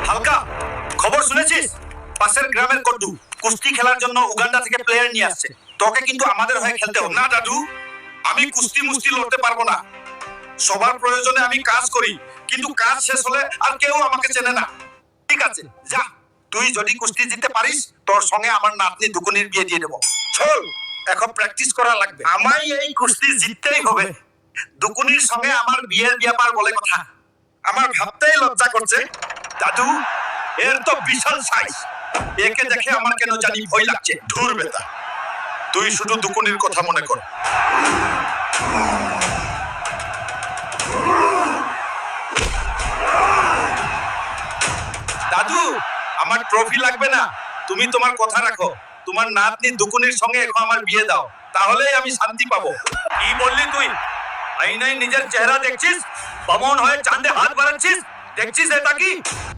হালকা খবর শুনেছিস? পাশের গ্রামের কড্ডু কুস্তি খেলার জন্য উগান্ডা থেকে প্লেয়ার নিয়ে আসছে। তোকে কিন্তু আমাদের হয়ে খেলতে হবে। না দাদু, আমি কুস্তি মুস্তি লড়তে পারবো না। সবার প্রয়োজনে আমি কাজ করি, কিন্তু কাজ শেষ হলে আর কেউ আমাকে চেনে না। ঠিক আছে, যা। তুই যদি কুস্তি জিততে পারিস, তোর সঙ্গে আমার নাতনি দুকুনির বিয়ে দিয়ে দেবো। চল, এখন প্র্যাকটিস করা লাগবে। আমায় এই কুস্তি জিততেই হবে। দুকুনির সঙ্গে আমার বিয়ের ব্যাপার বলে কথা। আমার ভাবতেই লজ্জা করছে। দাদু, এর তো বিশাল সাইজ। একে দেখে আমার কেন জানি ভয় লাগছে। ধুর বেটা, তুই শুধু দুকুনির কথা মনে কর। দাদু, আমার ট্রফি লাগবে না। তুমি তোমার কথা রাখো। তোমার নাতনি দুকুনির সঙ্গে এখন আমার বিয়ে দাও, তাহলেই আমি শান্তি পাবো। কি বললি তুই? আইনাই নিজের চেহারা দেখছিস? বামন হয়ে চাঁদে হাত বাড়াচ্ছিস? দেখছিস এটা কি?